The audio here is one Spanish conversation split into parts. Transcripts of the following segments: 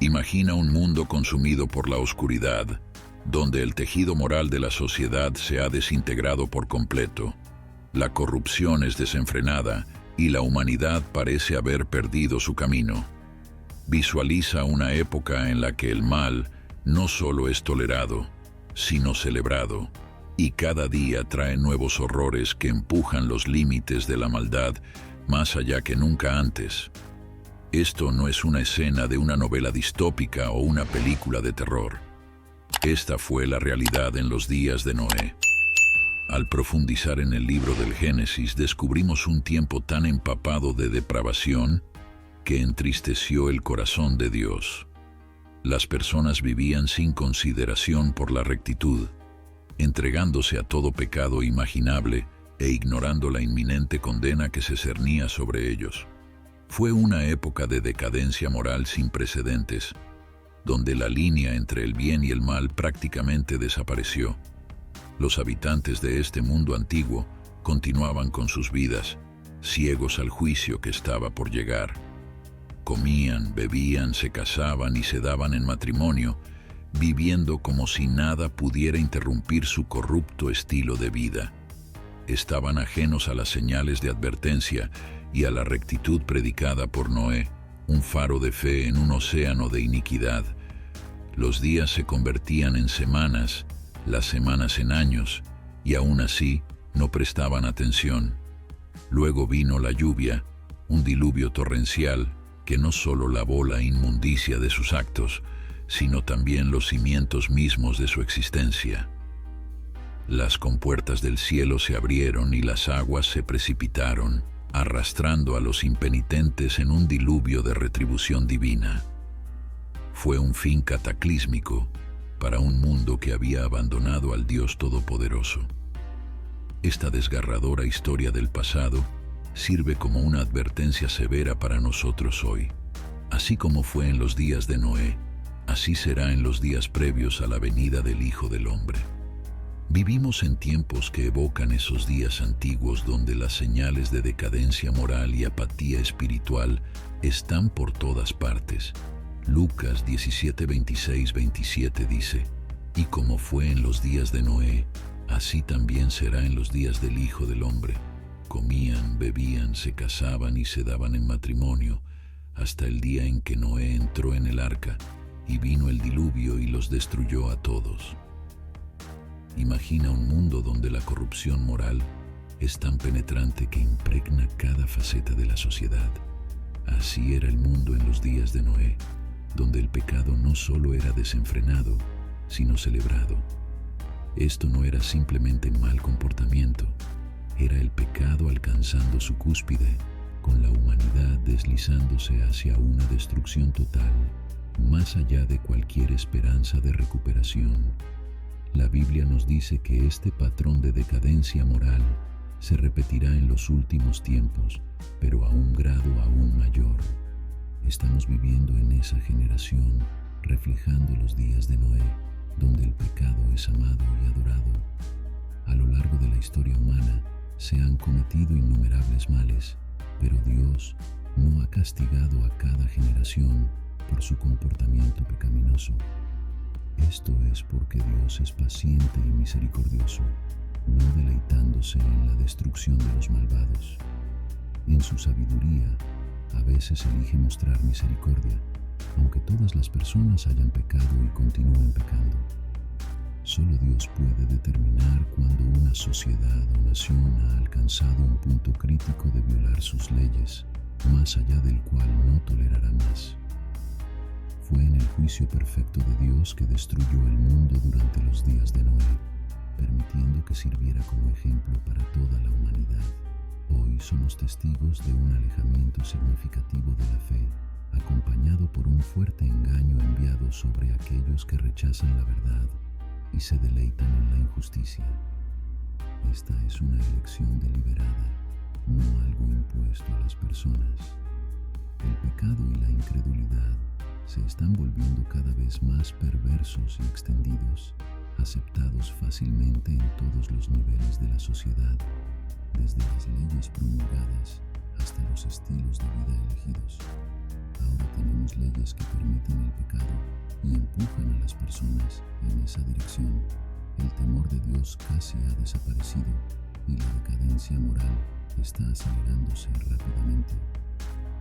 Imagina un mundo consumido por la oscuridad, donde el tejido moral de la sociedad se ha desintegrado por completo. La corrupción es desenfrenada y la humanidad parece haber perdido su camino. Visualiza una época en la que el mal no solo es tolerado, sino celebrado, y cada día trae nuevos horrores que empujan los límites de la maldad más allá que nunca antes. Esto no es una escena de una novela distópica o una película de terror. Esta fue la realidad en los días de Noé. Al profundizar en el libro del Génesis, descubrimos un tiempo tan empapado de depravación que entristeció el corazón de Dios. Las personas vivían sin consideración por la rectitud, entregándose a todo pecado imaginable e ignorando la inminente condena que se cernía sobre ellos. Fue una época de decadencia moral sin precedentes, donde la línea entre el bien y el mal prácticamente desapareció. Los habitantes de este mundo antiguo continuaban con sus vidas, ciegos al juicio que estaba por llegar. Comían, bebían, se casaban y se daban en matrimonio, viviendo como si nada pudiera interrumpir su corrupto estilo de vida. Estaban ajenos a las señales de advertencia y a la rectitud predicada por Noé, un faro de fe en un océano de iniquidad. Los días se convertían en semanas, las semanas en años, y aún así no prestaban atención. Luego vino la lluvia, un diluvio torrencial que no solo lavó la inmundicia de sus actos, sino también los cimientos mismos de su existencia. Las compuertas del cielo se abrieron y las aguas se precipitaron, arrastrando a los impenitentes en un diluvio de retribución divina. Fue un fin cataclísmico para un mundo que había abandonado al Dios Todopoderoso. Esta desgarradora historia del pasado sirve como una advertencia severa para nosotros hoy. Así como fue en los días de Noé, así será en los días previos a la venida del Hijo del Hombre. Vivimos en tiempos que evocan esos días antiguos donde las señales de decadencia moral y apatía espiritual están por todas partes. Lucas 17, 26, 27 dice: «Y como fue en los días de Noé, así también será en los días del Hijo del Hombre. Comían, bebían, se casaban y se daban en matrimonio, hasta el día en que Noé entró en el arca, y vino el diluvio y los destruyó a todos». Imagina un mundo donde la corrupción moral es tan penetrante que impregna cada faceta de la sociedad. Así era el mundo en los días de Noé, donde el pecado no solo era desenfrenado, sino celebrado. Esto no era simplemente mal comportamiento, era el pecado alcanzando su cúspide, con la humanidad deslizándose hacia una destrucción total, más allá de cualquier esperanza de recuperación. La Biblia nos dice que este patrón de decadencia moral se repetirá en los últimos tiempos, pero a un grado aún mayor. Estamos viviendo en esa generación, reflejando los días de Noé, donde el pecado es amado y adorado. A lo largo de la historia humana se han cometido innumerables males, pero Dios no ha castigado a cada generación por su comportamiento pecaminoso. Esto es porque Dios es paciente y misericordioso, no deleitándose en la destrucción de los malvados. En su sabiduría, a veces elige mostrar misericordia, aunque todas las personas hayan pecado y continúen pecando. Solo Dios puede determinar cuando una sociedad o nación ha alcanzado un punto crítico de violar sus leyes, más allá del cual no tolerará más. Fue en el juicio perfecto de Dios que destruyó el mundo durante los días de Noé, permitiendo que sirviera como ejemplo para toda la humanidad. Hoy somos testigos de un alejamiento significativo de la fe, acompañado por un fuerte engaño enviado sobre aquellos que rechazan la verdad y se deleitan en la injusticia. Esta es una elección deliberada, no algo impuesto a las personas. El pecado y la incredulidad se están volviendo cada vez más perversos y extendidos, aceptados fácilmente en todos los niveles de la sociedad, desde las leyes promulgadas hasta los estilos de vida elegidos. Ahora tenemos leyes que permiten el pecado y empujan a las personas en esa dirección. El temor de Dios casi ha desaparecido y la decadencia moral está acelerándose rápidamente.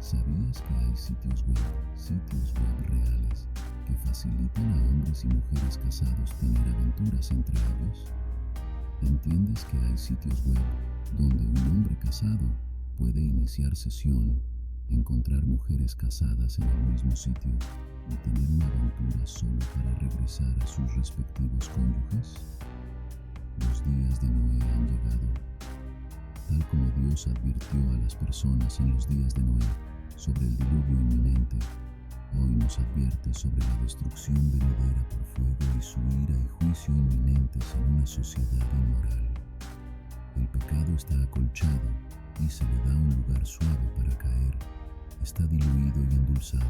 ¿Sabías que hay sitios web reales que facilitan a hombres y mujeres casados tener aventuras entre ellos? ¿Entiendes que hay sitios web donde un hombre casado puede iniciar sesión, encontrar mujeres casadas en el mismo sitio y tener una aventura solo para regresar a sus respectivos cónyuges? Los días de Noé han llegado. Tal como Dios advirtió a las personas en los días de Noé sobre el diluvio inminente, hoy nos advierte sobre la destrucción venidera por fuego y su ira y juicio inminentes en una sociedad inmoral. El pecado está acolchado y se le da un lugar suave para caer. Está diluido y endulzado.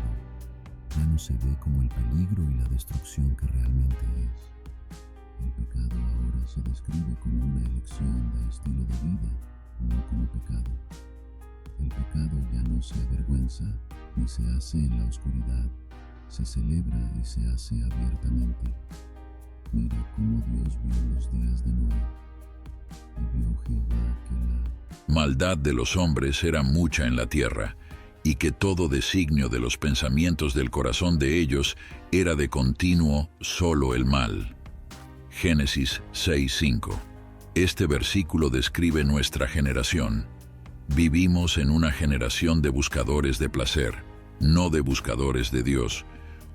Ya no se ve como el peligro y la destrucción que realmente es. El pecado ahora se describe como una elección de estilo de vida, no como pecado. El pecado ya no se avergüenza ni se hace en la oscuridad, se celebra y se hace abiertamente. Mira cómo Dios vio los días de Noé, y vio Jehová que la maldad de los hombres era mucha en la tierra, y que todo designio de los pensamientos del corazón de ellos era de continuo solo el mal. Génesis 6:5. Este versículo describe nuestra generación. Vivimos en una generación de buscadores de placer, no de buscadores de Dios,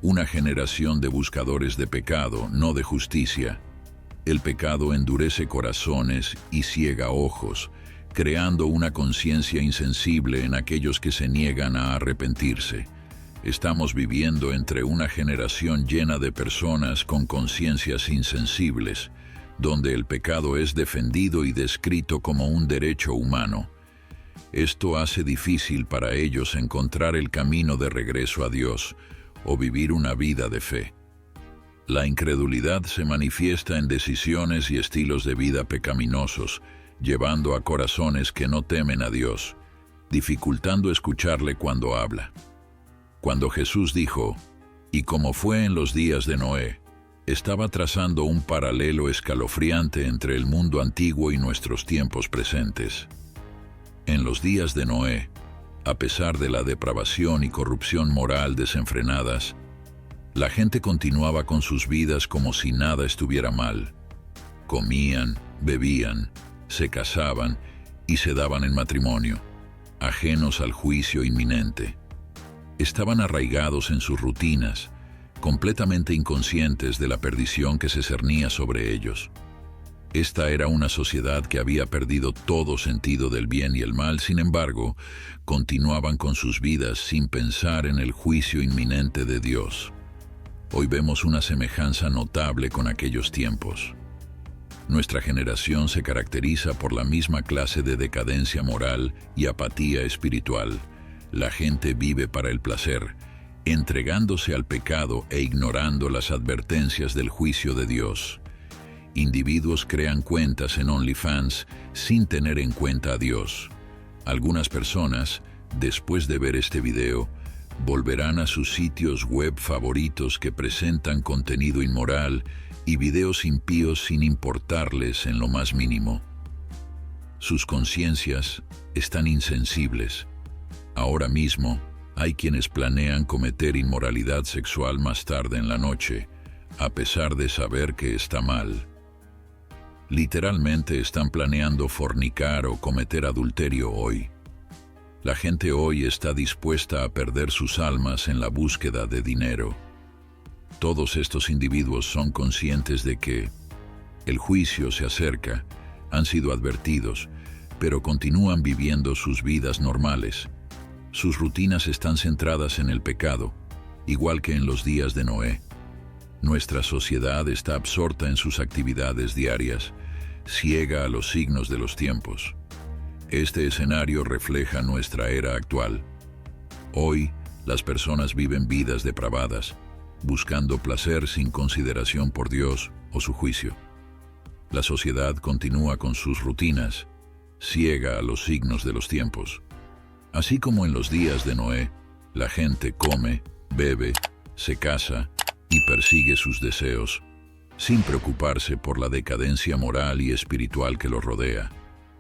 una generación de buscadores de pecado, no de justicia. El pecado endurece corazones y ciega ojos, creando una conciencia insensible en aquellos que se niegan a arrepentirse. Estamos viviendo entre una generación llena de personas con conciencias insensibles, donde el pecado es defendido y descrito como un derecho humano. Esto hace difícil para ellos encontrar el camino de regreso a Dios o vivir una vida de fe. La incredulidad se manifiesta en decisiones y estilos de vida pecaminosos, llevando a corazones que no temen a Dios, dificultando escucharle cuando habla. Cuando Jesús dijo, "Y como fue en los días de Noé", estaba trazando un paralelo escalofriante entre el mundo antiguo y nuestros tiempos presentes. En los días de Noé, a pesar de la depravación y corrupción moral desenfrenadas, la gente continuaba con sus vidas como si nada estuviera mal. Comían, bebían, se casaban y se daban en matrimonio, ajenos al juicio inminente. Estaban arraigados en sus rutinas, completamente inconscientes de la perdición que se cernía sobre ellos. Esta era una sociedad que había perdido todo sentido del bien y el mal, sin embargo, continuaban con sus vidas sin pensar en el juicio inminente de Dios. Hoy vemos una semejanza notable con aquellos tiempos. Nuestra generación se caracteriza por la misma clase de decadencia moral y apatía espiritual. La gente vive para el placer, entregándose al pecado e ignorando las advertencias del juicio de Dios. Individuos crean cuentas en OnlyFans sin tener en cuenta a Dios. Algunas personas, después de ver este video, volverán a sus sitios web favoritos que presentan contenido inmoral y videos impíos sin importarles en lo más mínimo. Sus conciencias están insensibles. Ahora mismo, hay quienes planean cometer inmoralidad sexual más tarde en la noche, a pesar de saber que está mal. Literalmente están planeando fornicar o cometer adulterio hoy. La gente hoy está dispuesta a perder sus almas en la búsqueda de dinero. Todos estos individuos son conscientes de que el juicio se acerca, han sido advertidos, pero continúan viviendo sus vidas normales. Sus rutinas están centradas en el pecado, igual que en los días de Noé. Nuestra sociedad está absorta en sus actividades diarias, ciega a los signos de los tiempos. Este escenario refleja nuestra era actual. Hoy, las personas viven vidas depravadas, buscando placer sin consideración por Dios o su juicio. La sociedad continúa con sus rutinas, ciega a los signos de los tiempos. Así como en los días de Noé, La gente come, bebe, se casa y persigue sus deseos, sin preocuparse por la decadencia moral y espiritual que los rodea.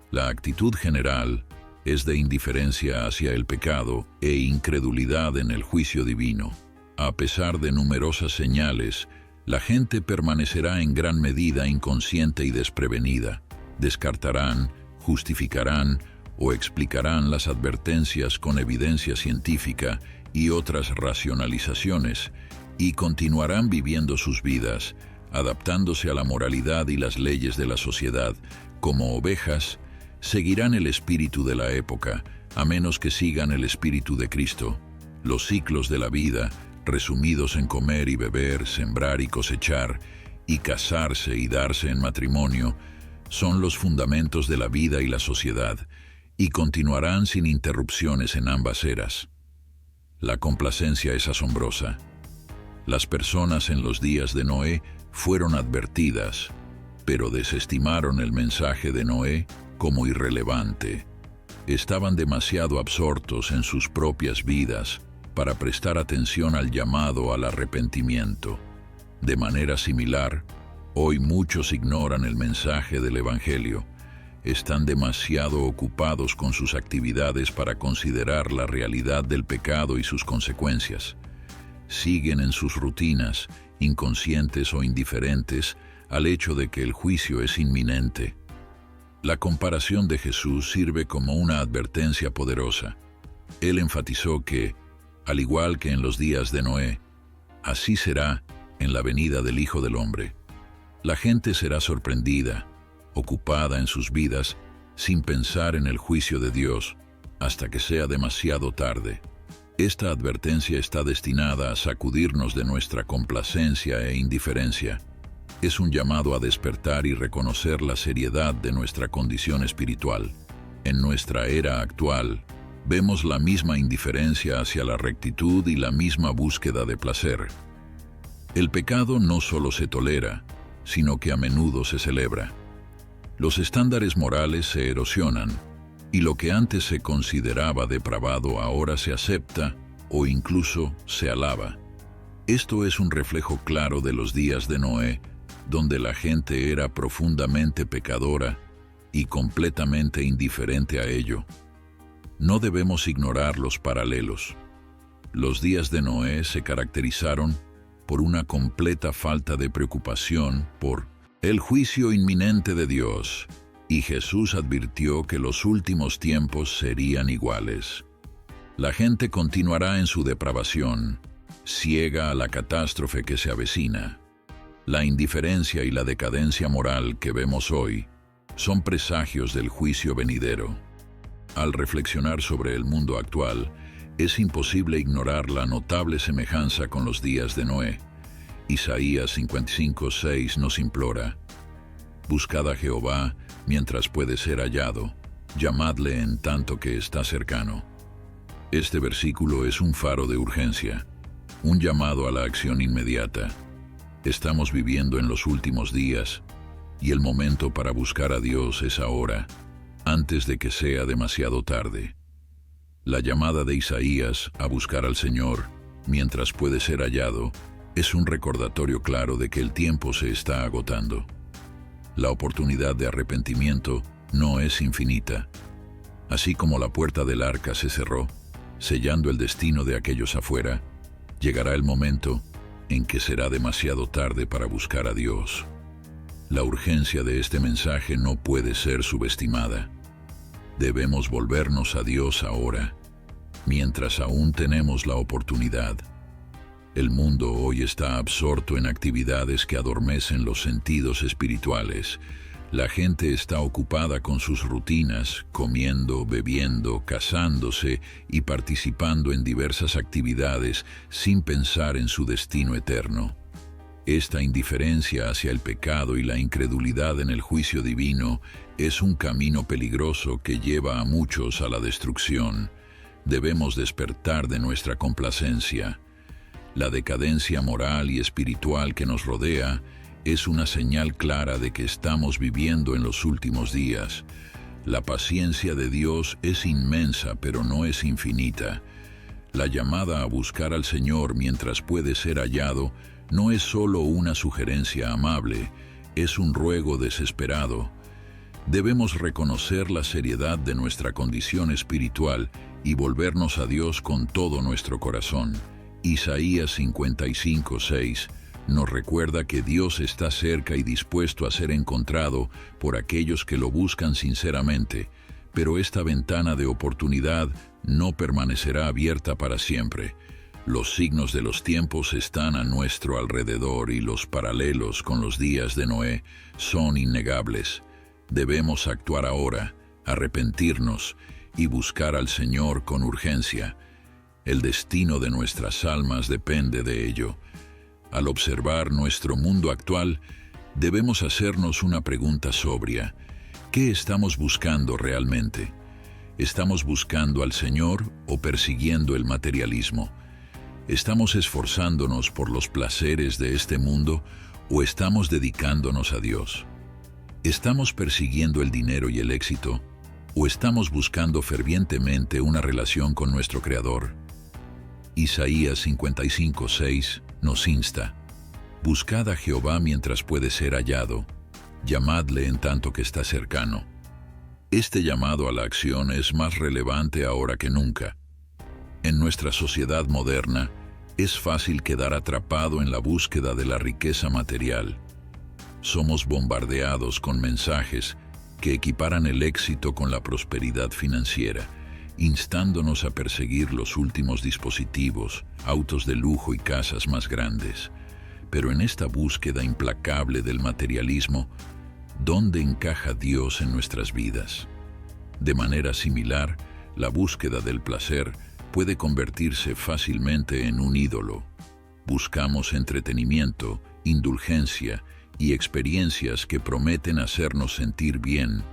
La actitud general es de indiferencia hacia el pecado e incredulidad en el juicio divino. A pesar de numerosas señales, la gente permanecerá en gran medida inconsciente y desprevenida. Descartarán, justificarán o explicarán las advertencias con evidencia científica y otras racionalizaciones, y continuarán viviendo sus vidas, adaptándose a la moralidad y las leyes de la sociedad. Como ovejas, seguirán el espíritu de la época, a menos que sigan el espíritu de Cristo. Los ciclos de la vida, resumidos en comer y beber, sembrar y cosechar, y casarse y darse en matrimonio, son los fundamentos de la vida y la sociedad, y continuarán sin interrupciones en ambas eras. La complacencia es asombrosa. Las personas en los días de Noé fueron advertidas, pero desestimaron el mensaje de Noé como irrelevante. Estaban demasiado absortos en sus propias vidas para prestar atención al llamado al arrepentimiento. De manera similar, hoy muchos ignoran el mensaje del Evangelio. Están demasiado ocupados con sus actividades para considerar la realidad del pecado y sus consecuencias. Siguen en sus rutinas, inconscientes o indiferentes, al hecho de que el juicio es inminente. La comparación de Jesús sirve como una advertencia poderosa. Él enfatizó que, al igual que en los días de Noé, así será en la venida del Hijo del Hombre. La gente será sorprendida, ocupada en sus vidas, sin pensar en el juicio de Dios, hasta que sea demasiado tarde. Esta advertencia está destinada a sacudirnos de nuestra complacencia e indiferencia. Es un llamado a despertar y reconocer la seriedad de nuestra condición espiritual. En nuestra era actual, vemos la misma indiferencia hacia la rectitud y la misma búsqueda de placer. El pecado no solo se tolera, sino que a menudo se celebra. Los estándares morales se erosionan, y lo que antes se consideraba depravado ahora se acepta o incluso se alaba. Esto es un reflejo claro de los días de Noé, donde la gente era profundamente pecadora y completamente indiferente a ello. No debemos ignorar los paralelos. Los días de Noé se caracterizaron por una completa falta de preocupación por el juicio inminente de Dios, y Jesús advirtió que los últimos tiempos serían iguales. La gente continuará en su depravación, ciega a la catástrofe que se avecina. La indiferencia y la decadencia moral que vemos hoy son presagios del juicio venidero. Al reflexionar sobre el mundo actual, es imposible ignorar la notable semejanza con los días de Noé. Isaías 55:6 nos implora: buscad a Jehová mientras puede ser hallado, llamadle en tanto que está cercano. Este versículo es un faro de urgencia, un llamado a la acción inmediata. Estamos viviendo en los últimos días, y el momento para buscar a Dios es ahora, antes de que sea demasiado tarde. La llamada de Isaías a buscar al Señor, mientras puede ser hallado, es un recordatorio claro de que el tiempo se está agotando. La oportunidad de arrepentimiento no es infinita. Así como la puerta del arca se cerró, sellando el destino de aquellos afuera, llegará el momento en que será demasiado tarde para buscar a Dios. La urgencia de este mensaje no puede ser subestimada. Debemos volvernos a Dios ahora, mientras aún tenemos la oportunidad. El mundo hoy está absorto en actividades que adormecen los sentidos espirituales. La gente está ocupada con sus rutinas, comiendo, bebiendo, casándose y participando en diversas actividades sin pensar en su destino eterno. Esta indiferencia hacia el pecado y la incredulidad en el juicio divino es un camino peligroso que lleva a muchos a la destrucción. Debemos despertar de nuestra complacencia. La decadencia moral y espiritual que nos rodea es una señal clara de que estamos viviendo en los últimos días. La paciencia de Dios es inmensa, pero no es infinita. La llamada a buscar al Señor mientras puede ser hallado no es solo una sugerencia amable, es un ruego desesperado. Debemos reconocer la seriedad de nuestra condición espiritual y volvernos a Dios con todo nuestro corazón. Isaías 55:6 nos recuerda que Dios está cerca y dispuesto a ser encontrado por aquellos que lo buscan sinceramente, pero esta ventana de oportunidad no permanecerá abierta para siempre. Los signos de los tiempos están a nuestro alrededor y los paralelos con los días de Noé son innegables. Debemos actuar ahora, arrepentirnos y buscar al Señor con urgencia. El destino de nuestras almas depende de ello. Al observar nuestro mundo actual, debemos hacernos una pregunta sobria. ¿Qué estamos buscando realmente? ¿Estamos buscando al Señor o persiguiendo el materialismo? ¿Estamos esforzándonos por los placeres de este mundo o estamos dedicándonos a Dios? ¿Estamos persiguiendo el dinero y el éxito o estamos buscando fervientemente una relación con nuestro Creador? Isaías 55:6 nos insta: buscad a Jehová mientras puede ser hallado, llamadle en tanto que está cercano. Este llamado a la acción es más relevante ahora que nunca. En nuestra sociedad moderna, es fácil quedar atrapado en la búsqueda de la riqueza material. Somos bombardeados con mensajes que equiparan el éxito con la prosperidad financiera, instándonos a perseguir los últimos dispositivos, autos de lujo y casas más grandes. Pero en esta búsqueda implacable del materialismo, ¿dónde encaja Dios en nuestras vidas? De manera similar, la búsqueda del placer puede convertirse fácilmente en un ídolo. Buscamos entretenimiento, indulgencia y experiencias que prometen hacernos sentir bien,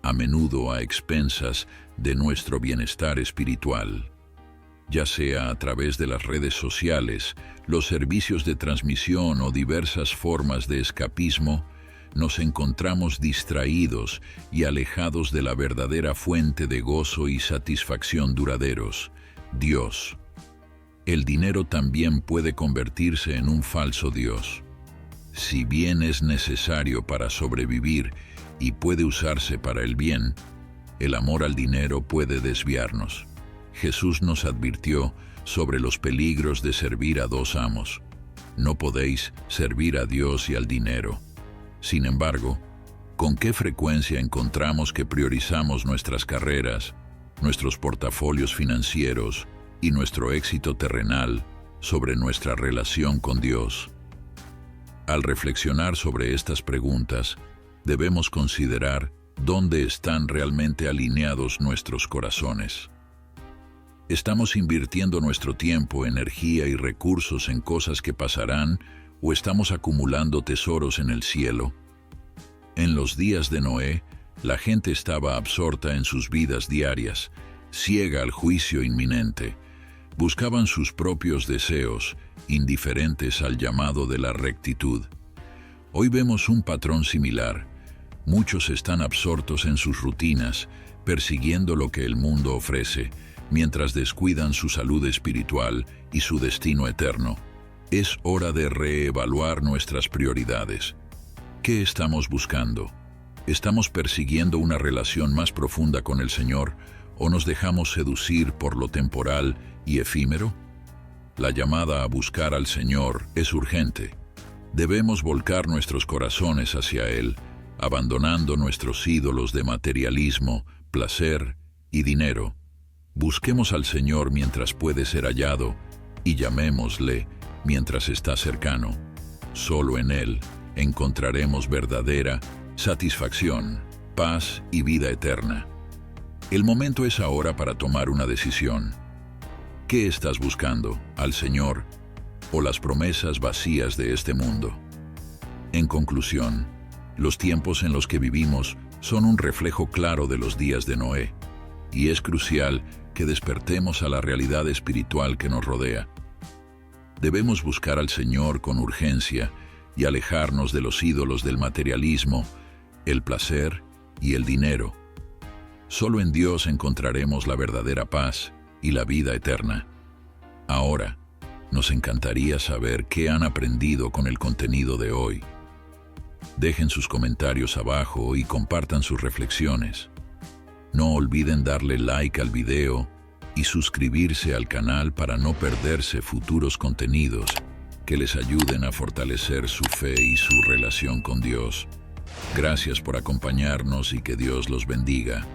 a menudo a expensas de nuestro bienestar espiritual. Ya sea a través de las redes sociales, los servicios de transmisión o diversas formas de escapismo, nos encontramos distraídos y alejados de la verdadera fuente de gozo y satisfacción duraderos, Dios. El dinero también puede convertirse en un falso Dios. Si bien es necesario para sobrevivir y puede usarse para el bien, el amor al dinero puede desviarnos. Jesús nos advirtió sobre los peligros de servir a dos amos. No podéis servir a Dios y al dinero. Sin embargo, ¿con qué frecuencia encontramos que priorizamos nuestras carreras, nuestros portafolios financieros y nuestro éxito terrenal sobre nuestra relación con Dios? Al reflexionar sobre estas preguntas, debemos considerar dónde están realmente alineados nuestros corazones. ¿Estamos invirtiendo nuestro tiempo, energía y recursos en cosas que pasarán o estamos acumulando tesoros en el cielo? En los días de Noé, la gente estaba absorta en sus vidas diarias, ciega al juicio inminente. Buscaban sus propios deseos, indiferentes al llamado de la rectitud. Hoy vemos un patrón similar. Muchos están absortos en sus rutinas, persiguiendo lo que el mundo ofrece, mientras descuidan su salud espiritual y su destino eterno. Es hora de reevaluar nuestras prioridades. ¿Qué estamos buscando? ¿Estamos persiguiendo una relación más profunda con el Señor o nos dejamos seducir por lo temporal y efímero? La llamada a buscar al Señor es urgente. Debemos volcar nuestros corazones hacia Él, abandonando nuestros ídolos de materialismo, placer y dinero. Busquemos al Señor mientras puede ser hallado y llamémosle mientras está cercano. Solo en Él encontraremos verdadera satisfacción, paz y vida eterna. El momento es ahora para tomar una decisión. ¿Qué estás buscando? ¿Al Señor o las promesas vacías de este mundo? En conclusión, los tiempos en los que vivimos son un reflejo claro de los días de Noé, y es crucial que despertemos a la realidad espiritual que nos rodea. Debemos buscar al Señor con urgencia y alejarnos de los ídolos del materialismo, el placer y el dinero. Solo en Dios encontraremos la verdadera paz y la vida eterna. Ahora, nos encantaría saber qué han aprendido con el contenido de hoy. Dejen sus comentarios abajo y compartan sus reflexiones. No olviden darle like al video y suscribirse al canal para no perderse futuros contenidos que les ayuden a fortalecer su fe y su relación con Dios. Gracias por acompañarnos y que Dios los bendiga.